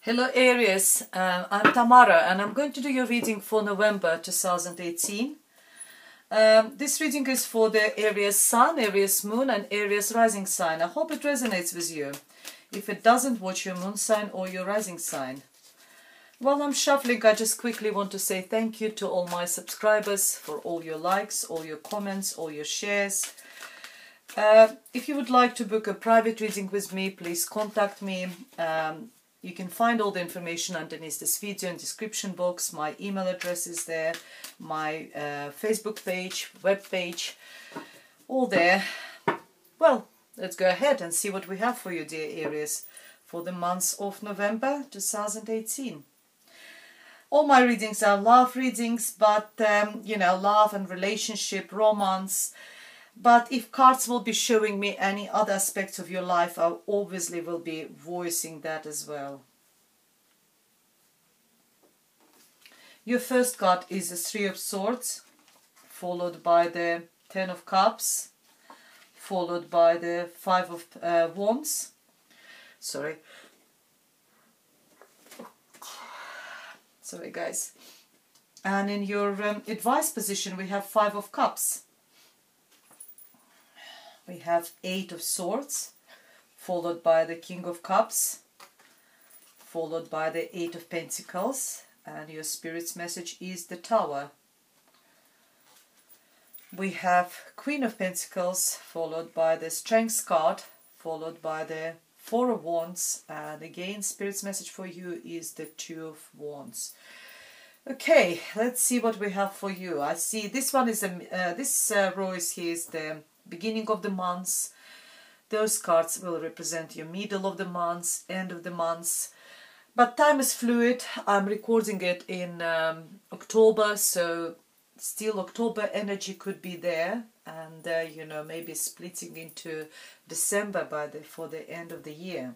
Hello Aries, I'm Tamara and I'm going to do your reading for November 2018. This reading is for the Aries Sun, Aries Moon and Aries Rising sign. I hope it resonates with you. If it doesn't, watch your moon sign or your rising sign. While I'm shuffling, I just quickly want to say thank you to all my subscribers for all your likes, all your comments, all your shares. If you would like to book a private reading with me, please contact me. You can find all the information underneath this video in the description box. My email address is there, my Facebook page, web page, all there. Well, let's go ahead and see what we have for you, dear Aries, for the month of November 2018. All my readings are love readings, but you know, love and relationship, romance. But if cards will be showing me any other aspects of your life, I obviously will be voicing that as well. Your first card is the Three of Swords, followed by the Ten of Cups, followed by the Five of Wands. Sorry guys. And in your advice position we have Five of Cups. We have Eight of Swords, followed by the King of Cups, followed by the Eight of Pentacles, and your Spirit's message is the Tower. We have Queen of Pentacles, followed by the Strength card, followed by the Four of Wands, and again Spirit's message for you is the Two of Wands. Okay, let's see what we have for you. I see this one is this row is here is the beginning of the months. Those cards will represent your middle of the months, end of the months. But time is fluid. I'm recording it in October, so still October energy could be there, and you know, maybe splitting into December for the end of the year.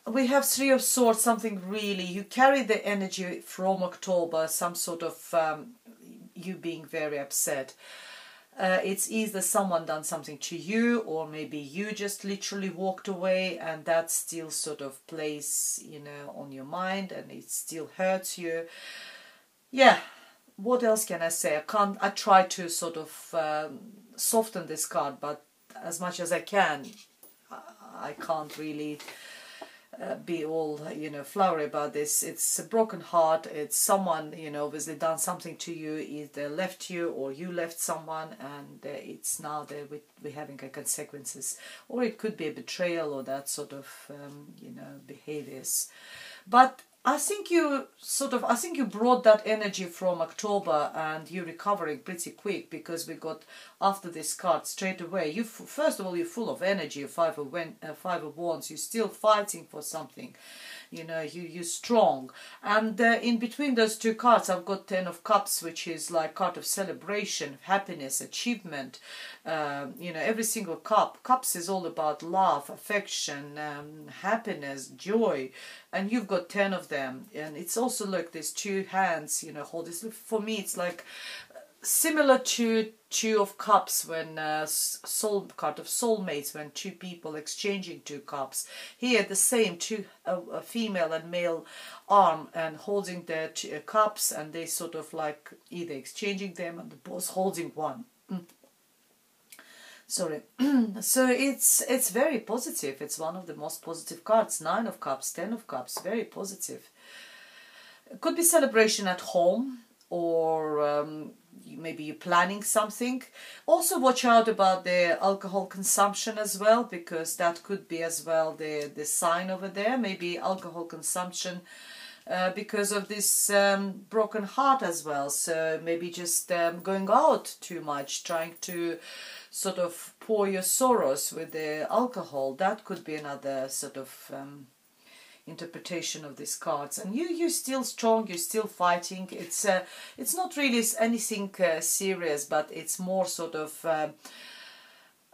We have Three of Swords, something really, you carry the energy from October, some sort of you being very upset. It's either someone done something to you, or maybe you just literally walked away and that still sort of plays, you know, on your mind and it still hurts you. Yeah, what else can I say? I try to sort of soften this card, but as much as I can, I can't really be all, you know, flowery about this. It's a broken heart. It's someone, you know, obviously done something to you, either left you or you left someone, and it's now that we're having consequences. Or it could be a betrayal or that sort of you know, behaviors. But I think you brought that energy from October and you're recovering pretty quick, because we got after this card straight away. First of all, you're full of energy, Five of Wands. You're still fighting for something. You know, you're strong. And in between those two cards, I've got Ten of Cups, which is like card of celebration, happiness, achievement. You know, every single cups is all about love, affection, happiness, joy. And you've got 10 of them. And it's also like there's two hands, you know, hold this. For me, it's like similar to Two of Cups, when card of soulmates, when two people exchanging two cups. Here the same, a female and male arm and holding their two cups, and they sort of like either exchanging them and both holding one. Sorry. So it's very positive. It's one of the most positive cards. Nine of Cups, Ten of Cups, very positive. It could be celebration at home, or maybe you're planning something. Also watch out about the alcohol consumption as well, because that could be as well the sign over there. Maybe alcohol consumption because of this broken heart as well. So maybe just going out too much, trying to sort of pour your sorrows with the alcohol. That could be another sort of interpretation of these cards. And you're still strong, you're still fighting. It's not really anything serious, but it's more sort of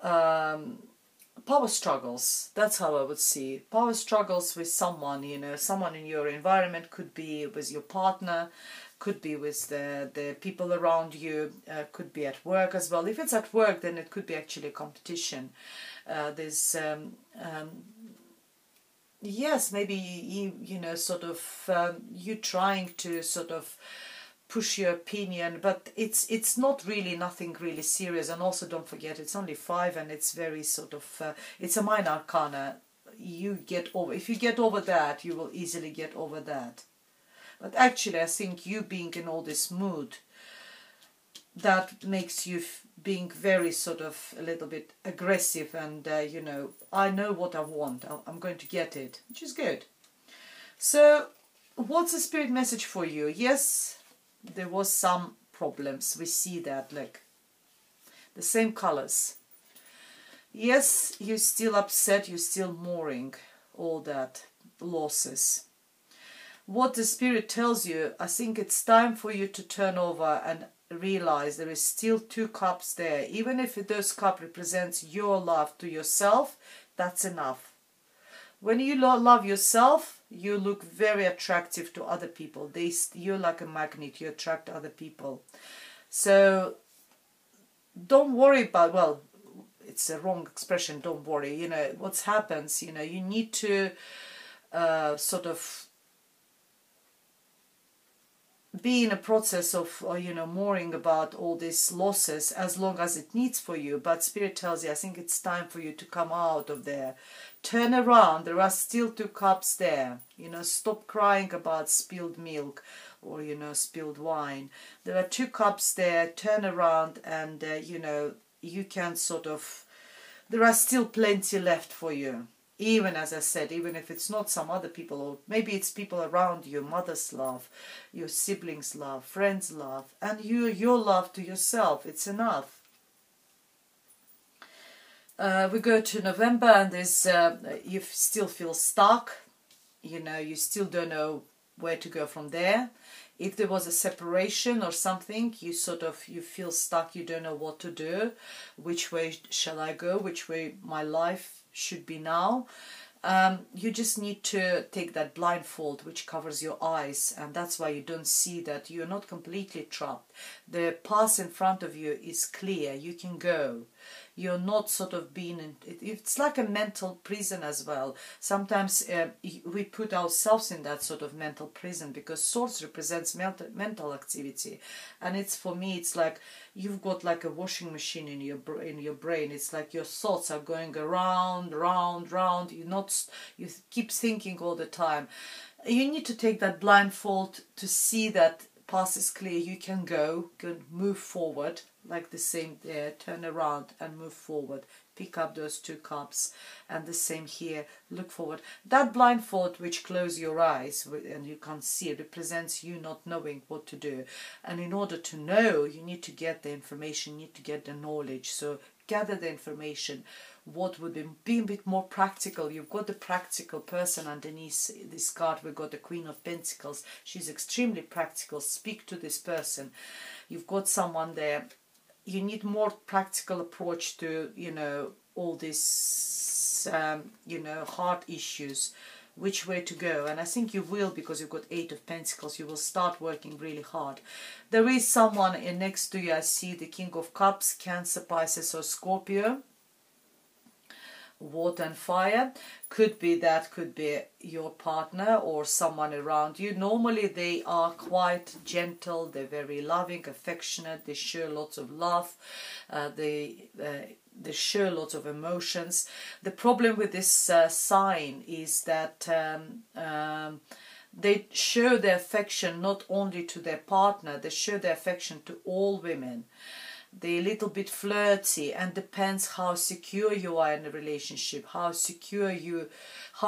power struggles. That's how I would see power struggles with someone. You know, someone in your environment, could be with your partner, could be with the people around you, could be at work as well. If it's at work, then it could be actually a competition. There's yes, maybe you know, sort of, you trying to sort of push your opinion, but it's not really nothing really serious. And also don't forget, it's only 5, and it's very sort of, it's a minor arcana. You get over, if you get over that, you will easily get over that. But actually, I think you being in all this mood, that makes you being very sort of a little bit aggressive, and you know, I know what I want, I'm going to get it, which is good. So what's the spirit message for you? Yes, there was some problems, we see that, like the same colors. Yes, you're still upset, you're still mourning all that losses. What the spirit tells you, I think it's time for you to turn over and realize there is still 2 cups there. Even if those cup represents your love to yourself, that's enough. When you love yourself, you look very attractive to other people. You're like a magnet, you attract other people. So don't worry about, well, it's a wrong expression, don't worry. You know, what happens, you know, you need to sort of be in a process of, you know, mourning about all these losses as long as it needs for you. But Spirit tells you, I think it's time for you to come out of there. Turn around, there are still 2 cups there. You know, stop crying about spilled milk or, you know, spilled wine. There are 2 cups there, turn around, and, you know, you can sort of, there are still plenty left for you. Even, as I said, even if it's not some other people, or maybe it's people around you, mother's love, your siblings' love, friends' love, and your love to yourself, it's enough. We go to November, and there's you still feel stuck, you know, you still don't know where to go from there. If there was a separation or something, you sort of, you feel stuck, you don't know what to do, which way shall I go, which way my life should be now. You just need to take that blindfold which covers your eyes, and that's why you don't see that you're not completely trapped. The path in front of you is clear, you can go. You're not sort of being in, it's like a mental prison as well. Sometimes we put ourselves in that sort of mental prison, because swords represents mental activity, and it's, for me, it's like you've got like a washing machine in your brain. It's like your thoughts are going around, round. You keep thinking all the time. You need to take that blindfold to see that path is clear. You can move forward, like the same there, turn around and move forward, pick up those 2 cups, and the same here, look forward. That blindfold which close your eyes and you can't see, represents you not knowing what to do. And in order to know, you need to get the information, you need to get the knowledge. So gather the information. What would be a bit more practical? You've got the practical person underneath this card. We've got the Queen of Pentacles. She's extremely practical. Speak to this person. You've got someone there. You need more practical approach to, you know, all this, you know, heart issues, which way to go. And I think you will, because you've got 8 of Pentacles. You will start working really hard. There is someone next to you. I see the King of Cups, Cancer, Pisces or Scorpio. Water and fire. Could be your partner or someone around you. Normally they are quite gentle, they're very loving, affectionate, they show lots of love, they show lots of emotions. The problem with this sign is that they show their affection not only to their partner, they show their affection to all women. They're a little bit flirty, and depends how secure you are in a relationship, how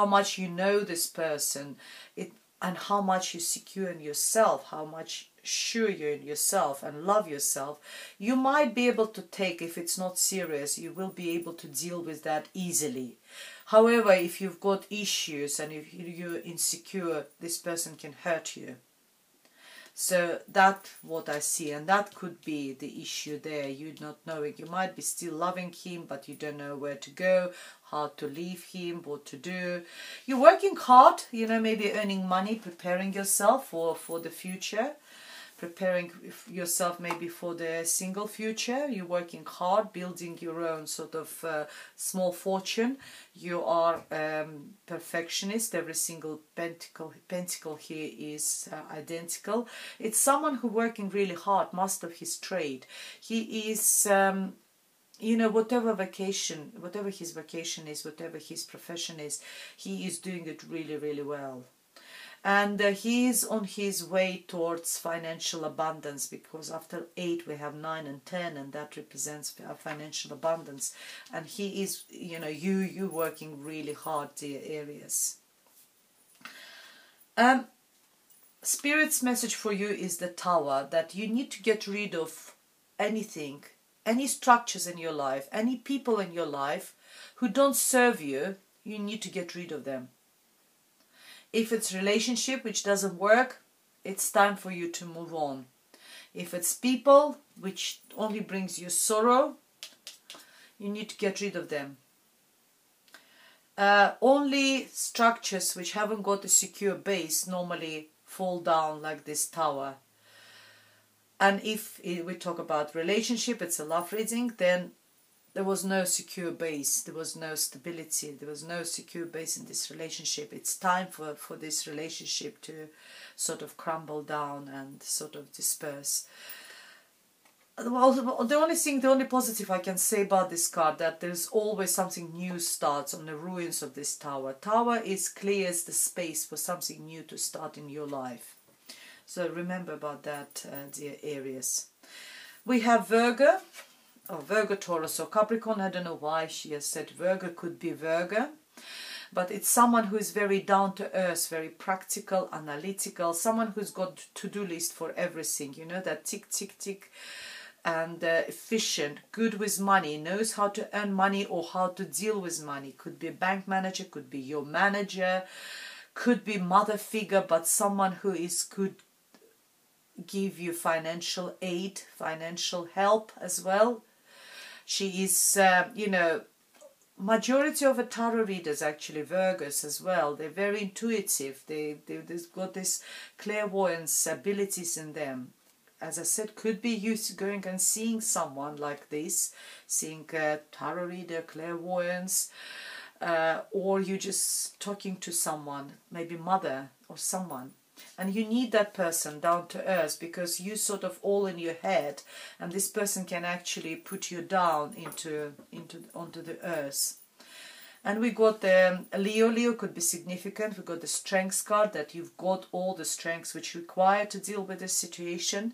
much you know this person, and how much you're secure in yourself, how much sure you're in yourself and love yourself. You might be able to take, if it's not serious, you will be able to deal with that easily. However, if you've got issues and if you're insecure, this person can hurt you. So that's what I see, and that could be the issue there. You're not knowing. You might be still loving him, but you don't know where to go, how to leave him, what to do. You're working hard, you know, maybe earning money, preparing yourself for the future. preparing yourself maybe for the single future. You're working hard, building your own sort of small fortune. You are perfectionist. Every single pentacle here is identical. It's someone who working really hard, master of his trade. He is you know, whatever his vocation is, whatever his profession is, he is doing it really, really well. And he is on his way towards financial abundance, because after 8 we have 9 and 10, and that represents financial abundance. And he is, you know, you working really hard, dear Aries. Spirit's message for you is the Tower, that you need to get rid of anything, any structures in your life, any people in your life who don't serve you. You need to get rid of them. If it's relationship which doesn't work, it's time for you to move on. If it's people which only brings you sorrow, you need to get rid of them. Only structures which haven't got a secure base normally fall down like this tower. And if we talk about relationship, it's a love reading, then there was no secure base, there was no stability, there was no secure base in this relationship. It's time for this relationship to sort of crumble down and sort of disperse. Well, the only positive I can say about this card, that there's always something new starts on the ruins of this tower. Tower clears the space for something new to start in your life. So remember about that, dear Aries. We have Virgo, or Virgo, Taurus, or Capricorn. I don't know why she has said Virgo, could be Virgo. But it's someone who is very down to earth, very practical, analytical, someone who's got to-do list for everything, you know, that tick, tick, tick, and efficient, good with money, knows how to earn money or how to deal with money. Could be a bank manager, could be your manager, could be mother figure, but someone who could give you financial aid, financial help as well. She is, you know, majority of the tarot readers actually Virgos as well. They're very intuitive. They've got this clairvoyance abilities in them. As I said, could be you going and seeing someone like this, seeing a tarot reader, clairvoyance, or you just talking to someone, maybe mother or someone. And you need that person down to earth, because you sort of all in your head, and this person can actually put you down onto the earth. And we got the Leo. Leo could be significant. We got the Strengths card, that you've got all the strengths which you require to deal with this situation.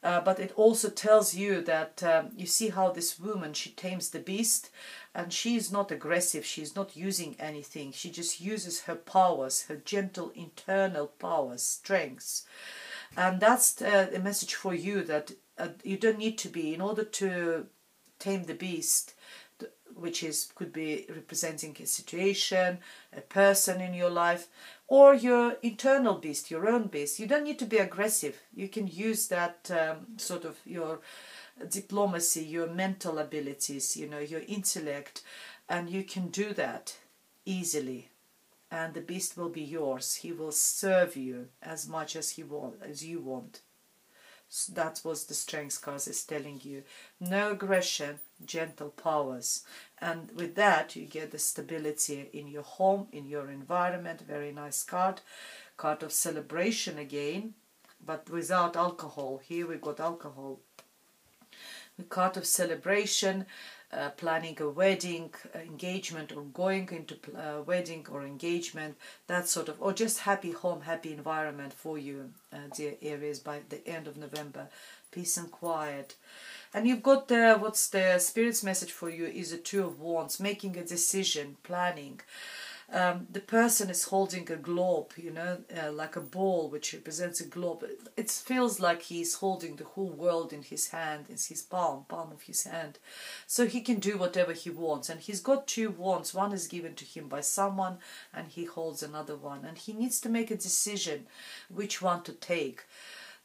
But it also tells you that you see how this woman, she tames the beast, and she is not aggressive, she is not using anything, she just uses her powers, her gentle internal powers, strengths. And that's a message for you, that you don't need to be, in order to tame the beast, which could be representing a situation, a person in your life, or your internal beast, your own beast. You don't need to be aggressive. You can use that sort of your diplomacy, your mental abilities, you know, your intellect, and you can do that easily. And the beast will be yours. He will serve you as much as you want. So that was the Strengths card is telling you. No aggression, gentle powers. And with that you get the stability in your home, in your environment. Very nice card. Card of celebration again, but without alcohol. Here we got alcohol. The card of celebration, planning a wedding, engagement, or going into a wedding or engagement, that sort of, or just happy home, happy environment for you, dear Aries, by the end of November. Peace and quiet. And you've got what's the Spirit's message for you is a Two of Wands, making a decision, planning. The person is holding a globe, you know, like a ball which represents a globe. It feels like he's holding the whole world in his hand, in his palm of his hand. So he can do whatever he wants. And he's got two wands. One is given to him by someone, and he holds another one. And he needs to make a decision which one to take.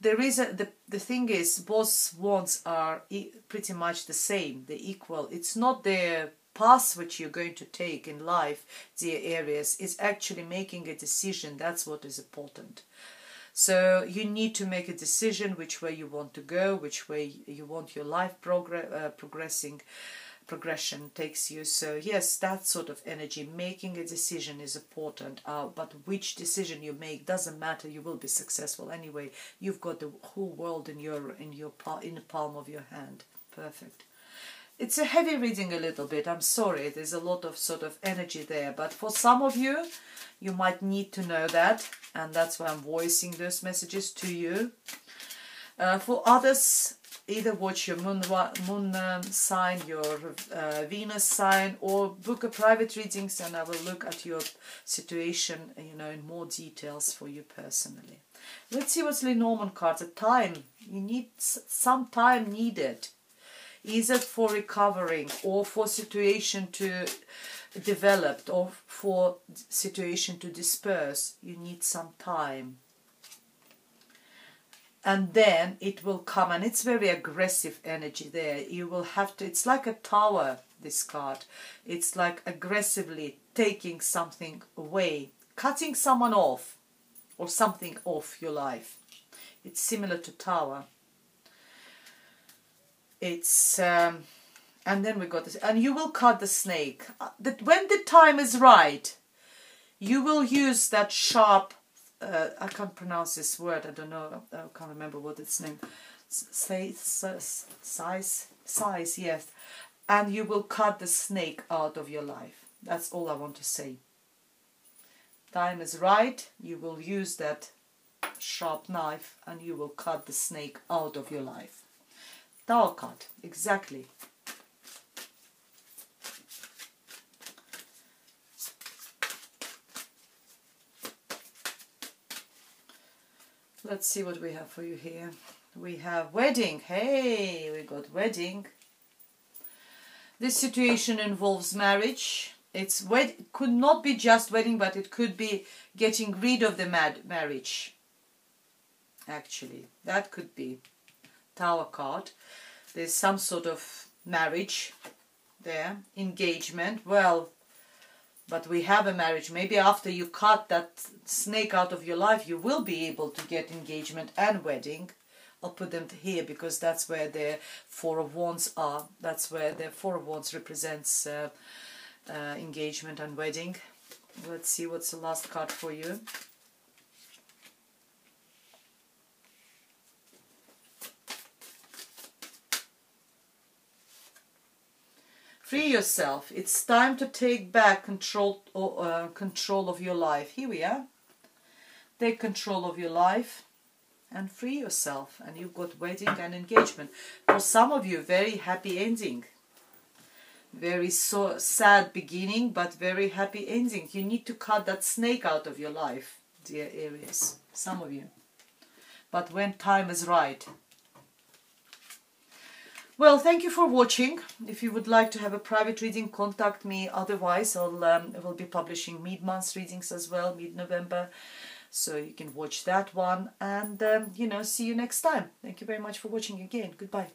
There is the thing is, both wands are pretty much the same, they're equal. It's not the path which you're going to take in life, dear Aries, is actually making a decision. That's what is important. So you need to make a decision which way you want to go, which way you want your life progression takes you. So yes, that sort of energy, making a decision is important, but which decision you make doesn't matter. You will be successful anyway. You've got the whole world in the palm of your hand. Perfect. It's a heavy reading a little bit, I'm sorry, there's a lot of sort of energy there, but for some of you, you might need to know that, and that's why I'm voicing those messages to you. For others, either watch your moon sign, your Venus sign, or book a private readings, and I will look at your situation, you know, in more details for you personally. Let's see what's Lenormand cards. A time. You need some time needed. Is it for recovering, or for situation to develop, or for situation to disperse? You need some time. And then it will come, and it's very aggressive energy there. You will have to, it's like a tower, this card. It's like aggressively taking something away, cutting someone off, or something off your life. It's similar to tower. It's and then we got this, and you will cut the snake. That when the time is right, you will use that sharp. I can't pronounce this word. I don't know. I can't remember what its name. Size. Yes, and you will cut the snake out of your life. That's all I want to say. Time is right. You will use that sharp knife, and you will cut the snake out of your life. Tower card, exactly. Let's see what we have for you here. We have wedding. Hey, we got wedding. This situation involves marriage. Could not be just wedding, but it could be getting rid of the marriage. Actually, that could be. Tower card. There's some sort of marriage there, engagement. Well, but we have a marriage. Maybe after you cut that snake out of your life, you will be able to get engagement and wedding. I'll put them here because that's where the Four of Wands are. That's where the Four of Wands represents engagement and wedding. Let's see what's the last card for you. Free yourself. It's time to take back control of your life. Here we are. Take control of your life and free yourself. And you've got wedding and engagement. For some of you, very happy ending. Very sad beginning, but very happy ending. You need to cut that snake out of your life, dear Aries. Some of you. But when time is right. Well, thank you for watching. If you would like to have a private reading, contact me. Otherwise, I will be publishing mid-month readings as well, mid-November. So you can watch that one. And, you know, see you next time. Thank you very much for watching again. Goodbye.